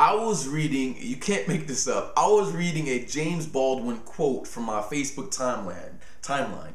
I was reading, you can't make this up, I was reading a James Baldwin quote from my Facebook timeline,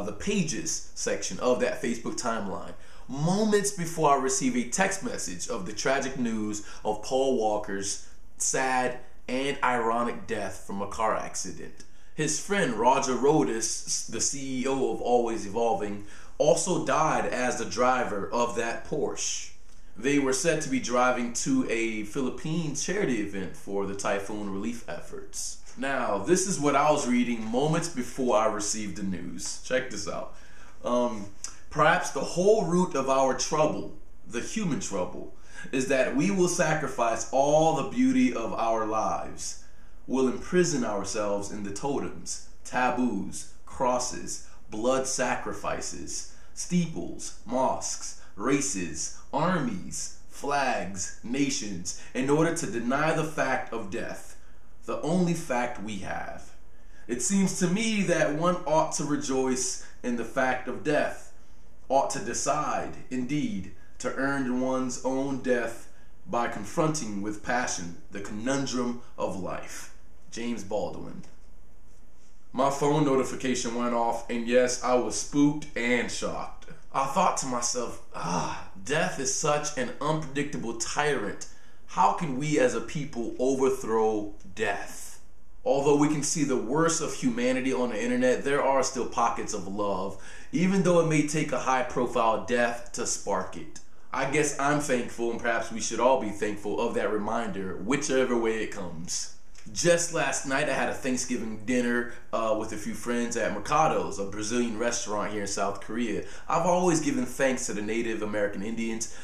the pages section of that Facebook timeline, moments before I received a text message of the tragic news of Paul Walker's sad and ironic death from a car accident. His friend Roger Rodas, the CEO of Always Evolving, also died as the driver of that Porsche. They were said to be driving to a Philippine charity event for the typhoon relief efforts. Now, this is what I was reading moments before I received the news. Check this out. Perhaps the whole root of our trouble, the human trouble, is that we will sacrifice all the beauty of our lives. We'll imprison ourselves in the totems, taboos, crosses, blood sacrifices, steeples, mosques, races, armies, flags, nations, in order to deny the fact of death, the only fact we have. It seems to me that one ought to rejoice in the fact of death, ought to decide, indeed, to earn one's own death by confronting with passion the conundrum of life. James Baldwin. My phone notification went off, and yes, I was spooked and shocked. I thought to myself, death is such an unpredictable tyrant. How can we as a people overthrow death? Although we can see the worst of humanity on the internet, there are still pockets of love, even though it may take a high-profile death to spark it. I guess I'm thankful, and perhaps we should all be thankful of that reminder, whichever way it comes. Just last night, I had a Thanksgiving dinner with a few friends at Mercado's, a Brazilian restaurant here in South Korea. I've always given thanks to the Native American Indians,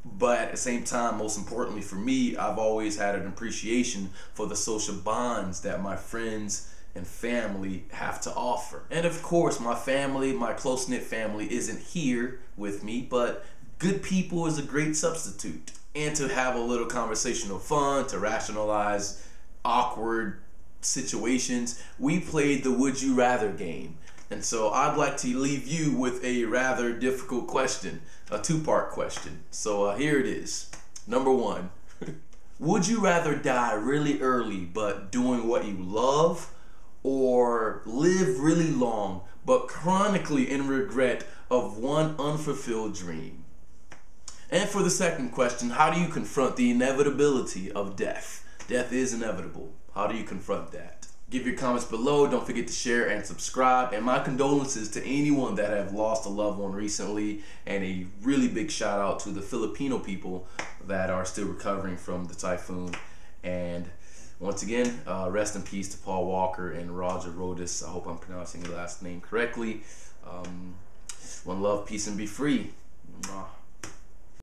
but at the same time, most importantly for me, I've always had an appreciation for the social bonds that my friends and family have to offer. And of course, my family, my close-knit family, isn't here with me, but good people is a great substitute. And to have a little conversational fun, to rationalize awkward situations, we played the Would You Rather game. And so I'd like to leave you with a rather difficult question, a two-part question. So here it is. Number one, would you rather die really early but doing what you love, or live really long but chronically in regret of one unfulfilled dream? And for the second question, how do you confront the inevitability of death? Death is inevitable. How do you confront that? Give your comments below. Don't forget to share and subscribe. And my condolences to anyone that have lost a loved one recently. And a really big shout out to the Filipino people that are still recovering from the typhoon. And once again, rest in peace to Paul Walker and Roger Rodas. I hope I'm pronouncing your last name correctly. One love, peace, and be free. Mwah.